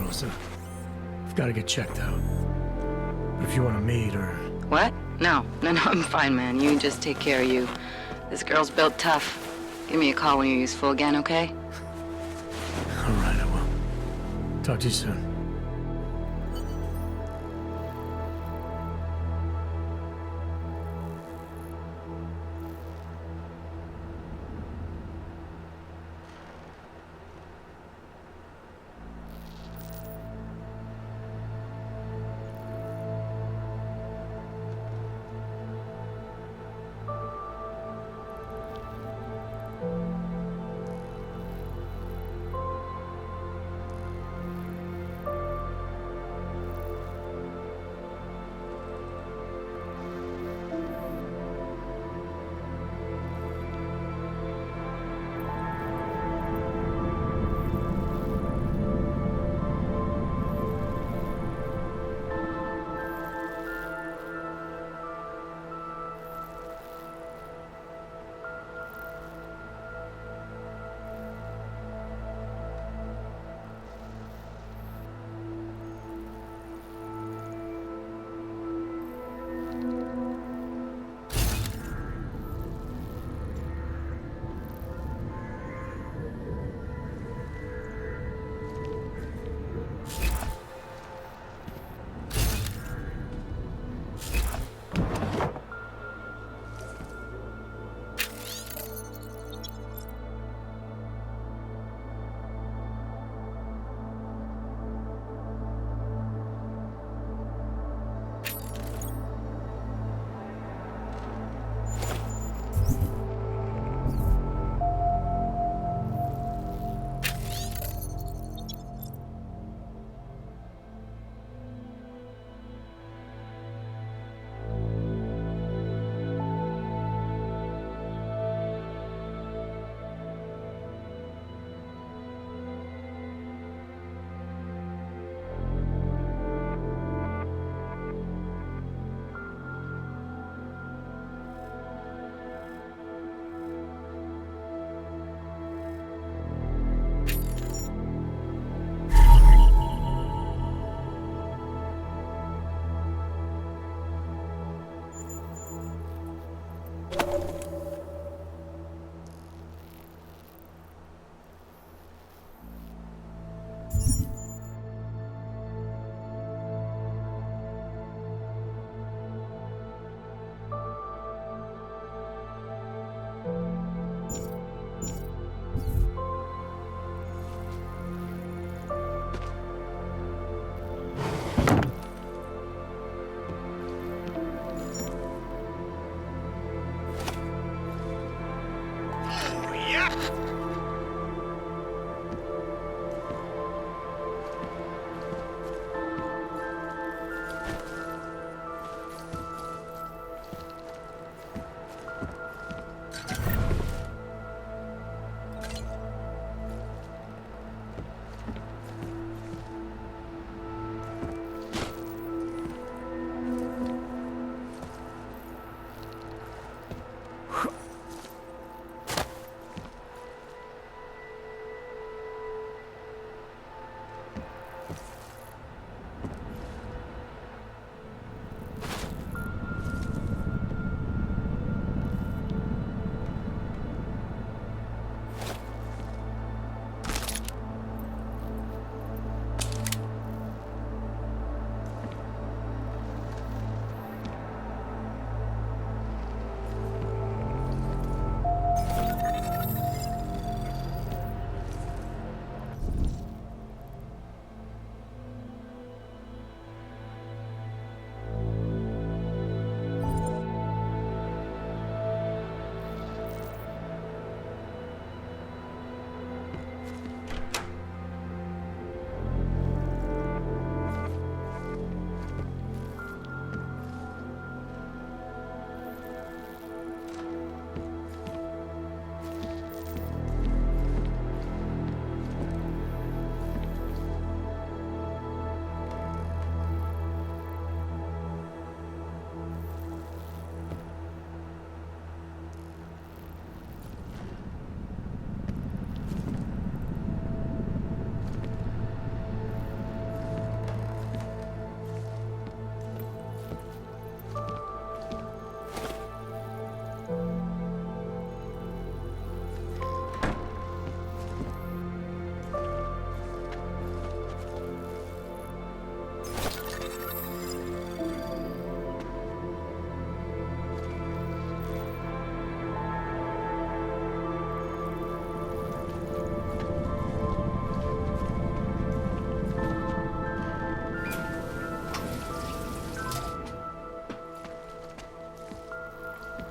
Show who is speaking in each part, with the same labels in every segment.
Speaker 1: Rosa. I've got to get checked out. But if you want to meet or...
Speaker 2: What? No, I'm fine, man. You just take care of you. This girl's built tough. Give me a call when you're useful again, okay?
Speaker 1: All right, I will. Talk to you soon.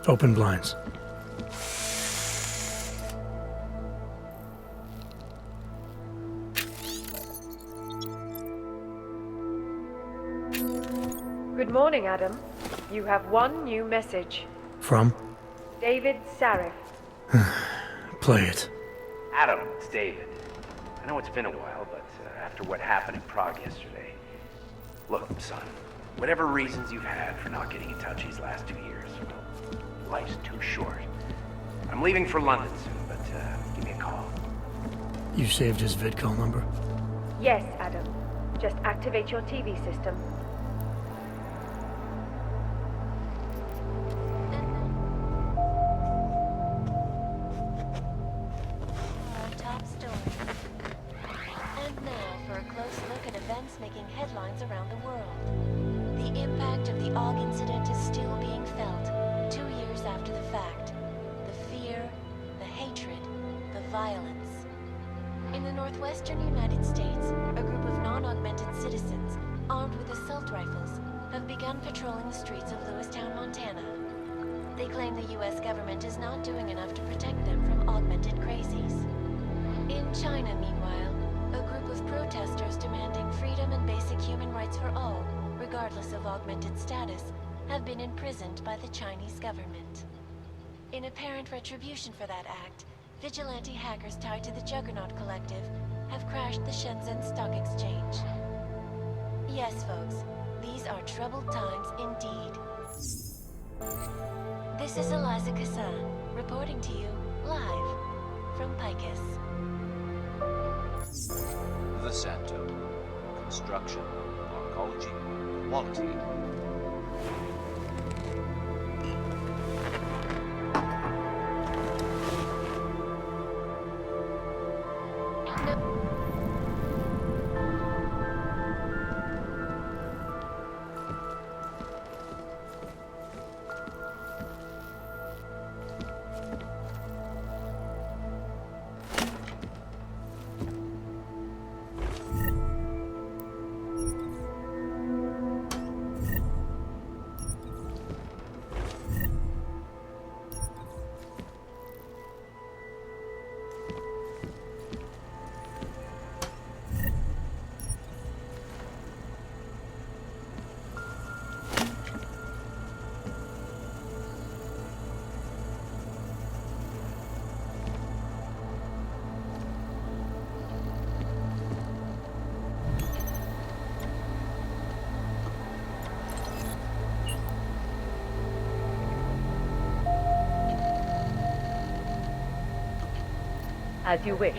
Speaker 1: Open blinds.
Speaker 3: Good morning, Adam. You have one new message.
Speaker 1: From?
Speaker 3: David Sarif.
Speaker 1: Play it.
Speaker 4: Adam, it's David. I know it's been a while, but after what happened in Prague yesterday... Look, son, whatever reasons you've had for not getting in touch these last 2 years, well, life's too short. I'm leaving for London soon, but give me a call.
Speaker 1: You saved his vidcall number?
Speaker 3: Yes, Adam. Just activate your TV system.
Speaker 5: Top story. And now for a close look at events making headlines around the world. The impact of the Og incident is still being felt, 2 years after the fact. The fear, the hatred, the violence. In the northwestern United States, a group of non-augmented citizens, armed with assault rifles, have begun patrolling the streets of Lewistown, Montana. They claim the US government is not doing enough to protect them from augmented crazies. In China, meanwhile, a group of protesters demanding freedom and basic human rights for all, regardless of augmented status, have been imprisoned by the Chinese government. In apparent retribution for that act, vigilante hackers tied to the Juggernaut Collective have crashed the Shenzhen Stock Exchange. Yes, folks, these are troubled times indeed. This is Eliza Cassan, reporting to you live from Picus.
Speaker 6: The Santo. Construction, arcology, quality.
Speaker 3: As you wish.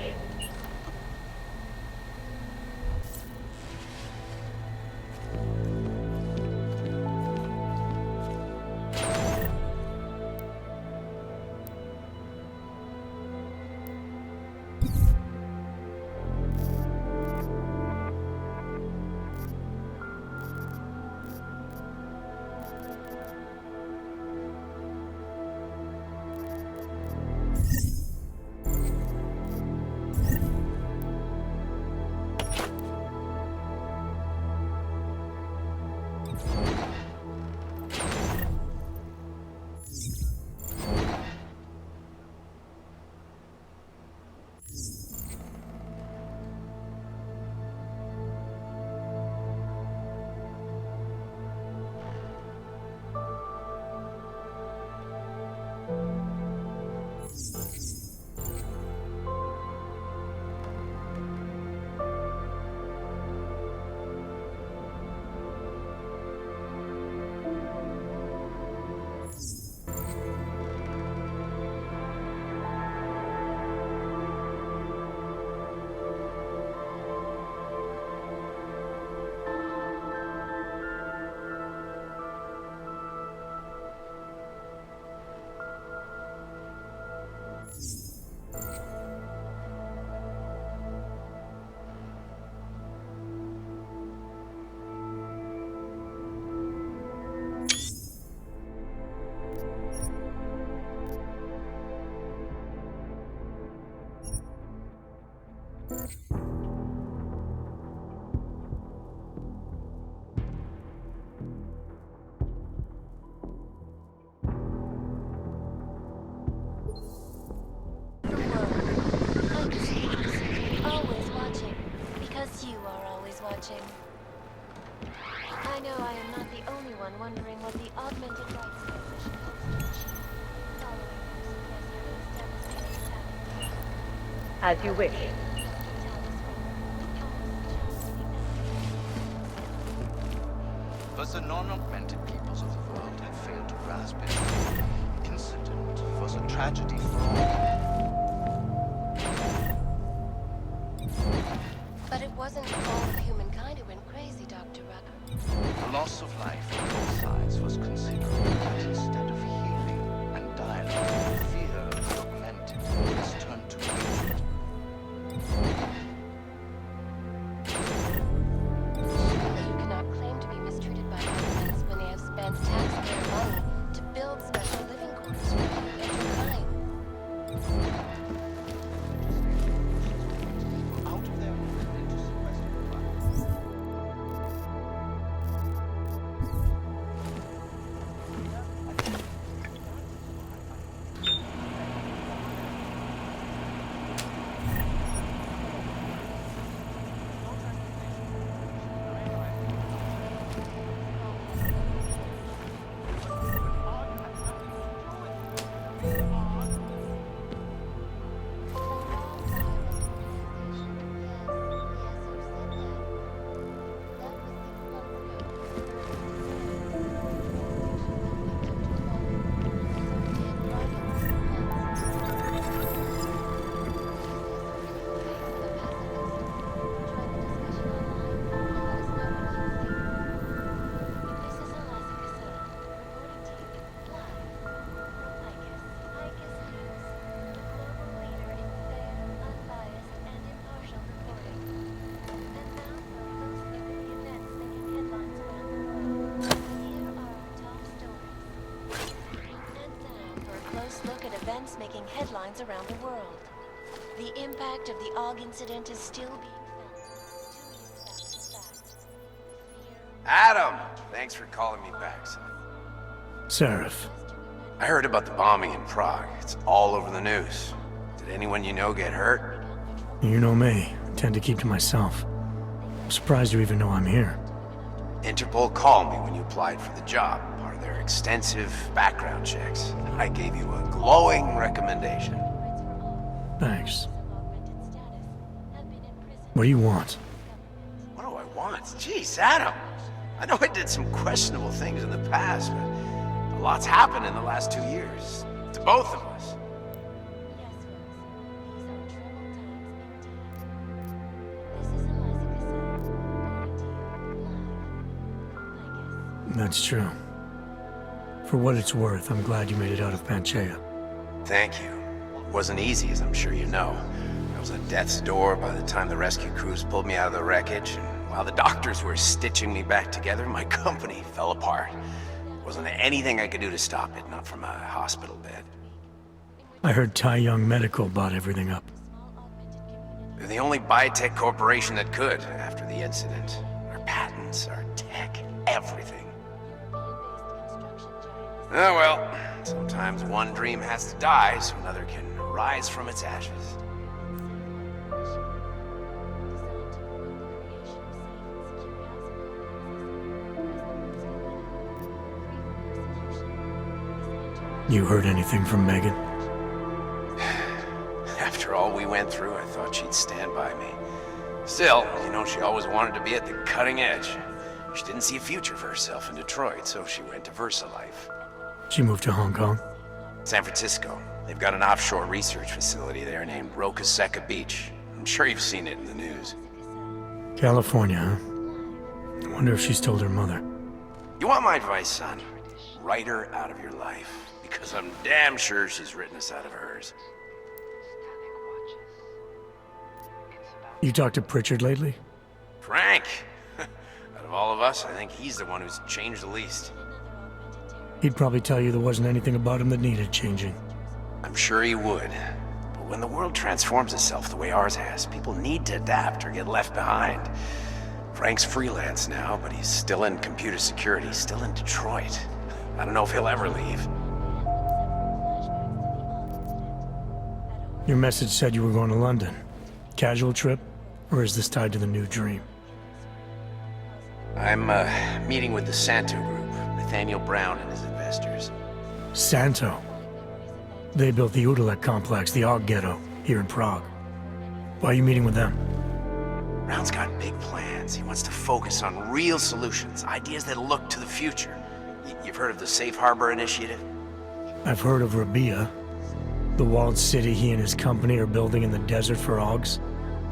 Speaker 5: watching. I know I am not the only one wondering what the augmented rights coalition hopes to achieve following their yesterday's devastating attack.
Speaker 3: As you wish.
Speaker 6: But the non-augmented peoples of the world have failed to grasp it. The incident was a tragedy for all.
Speaker 5: But it wasn't all of humankind who went crazy, Dr. Rucker.
Speaker 6: The loss of life on both sides was considerable, but instead of healing and dialogue, fear of the augmented has turned to hatred.
Speaker 5: Surely you cannot claim to be mistreated by governments when they have spent taxpayer money to build special living quarters for you and your kind.
Speaker 6: Out of their movement to sequester the virus.
Speaker 5: Events making headlines around the world. The impact of the AUG incident is still being felt. 2 years after the fact.
Speaker 4: Adam! Thanks for calling me back, son.
Speaker 1: Seraph.
Speaker 4: I heard about the bombing in Prague. It's all over the news. Did anyone you know get hurt?
Speaker 1: You know me. I tend to keep to myself. I'm surprised you even know I'm here.
Speaker 4: Interpol called me when you applied for the job, part of their extensive background checks. I gave you a glowing recommendation.
Speaker 1: Thanks. What do you want?
Speaker 4: What do I want? Jeez, Adam! I know I did some questionable things in the past, but a lot's happened in the last 2 years. To both of us.
Speaker 1: That's true. For what it's worth, I'm glad you made it out of Panchaea.
Speaker 4: Thank you. It wasn't easy, as I'm sure you know. I was at death's door by the time the rescue crews pulled me out of the wreckage, and while the doctors were stitching me back together, my company fell apart. Wasn't anything I could do to stop it, not from a hospital bed.
Speaker 1: I heard Tai Young Medical bought everything up.
Speaker 4: They're the only biotech corporation that could, after the incident. Our patents, our tech, everything. Oh well, sometimes one dream has to die so another can rise from its ashes.
Speaker 1: You heard anything from Megan?
Speaker 4: After all we went through, I thought she'd stand by me. Still, you know, she always wanted to be at the cutting edge. She didn't see a future for herself in Detroit, so she went to VersaLife.
Speaker 1: She moved to Hong Kong?
Speaker 4: San Francisco. They've got an offshore research facility there named Rokaseca Beach. I'm sure you've seen it in the news.
Speaker 1: California, huh? I wonder if she's told her mother.
Speaker 4: You want my advice, son? Write her out of your life. Because I'm damn sure she's written us out of hers.
Speaker 1: You talked to Pritchard lately?
Speaker 4: Frank! Out of all of us, I think he's the one who's changed the least.
Speaker 1: He'd probably tell you there wasn't anything about him that needed changing.
Speaker 4: I'm sure he would. But when the world transforms itself the way ours has, people need to adapt or get left behind. Frank's freelance now, but he's still in computer security, still in Detroit. I don't know if he'll ever leave.
Speaker 1: Your message said you were going to London. Casual trip? Or is this tied to the new dream?
Speaker 4: I'm meeting with the Santo Group, Nathaniel Brown and his investors.
Speaker 1: Santo. They built the Udalek complex, the Og Ghetto, here in Prague. Why are you meeting with them?
Speaker 4: Brown's got big plans. He wants to focus on real solutions, ideas that look to the future. You've heard of the Safe Harbor Initiative?
Speaker 1: I've heard of Rabia, the walled city he and his company are building in the desert for Augs.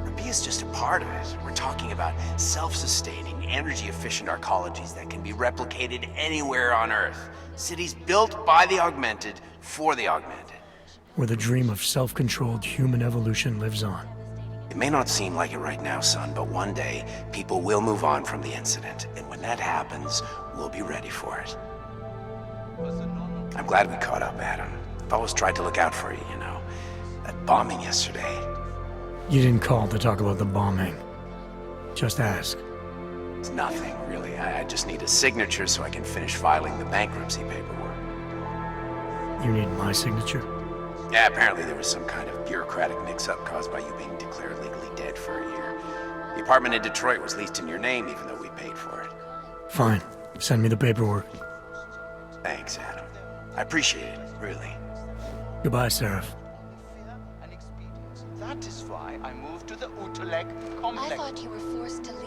Speaker 4: Rabia's just a part of it. We're talking about self-sustaining, energy-efficient arcologies that can be replicated anywhere on Earth. Cities built by the augmented, for the augmented.
Speaker 1: Where the dream of self-controlled human evolution lives on.
Speaker 4: It may not seem like it right now, son, but one day, people will move on from the incident. And when that happens, we'll be ready for it. I'm glad we caught up, Adam. I've always tried to look out for you, you know. That bombing yesterday.
Speaker 1: You didn't call to talk about the bombing. Just ask.
Speaker 4: It's nothing, really. I just need a signature so I can finish filing the bankruptcy paperwork.
Speaker 1: You need my signature?
Speaker 4: Yeah, apparently there was some kind of bureaucratic mix-up caused by you being declared legally dead for a year. The apartment in Detroit was leased in your name, even though we paid for it.
Speaker 1: Fine. Send me the paperwork.
Speaker 4: Thanks, Adam. I appreciate it, really.
Speaker 1: Goodbye, Seraph.
Speaker 6: And experience. That is why I moved to the Utulek complex.
Speaker 5: I thought you were forced to leave.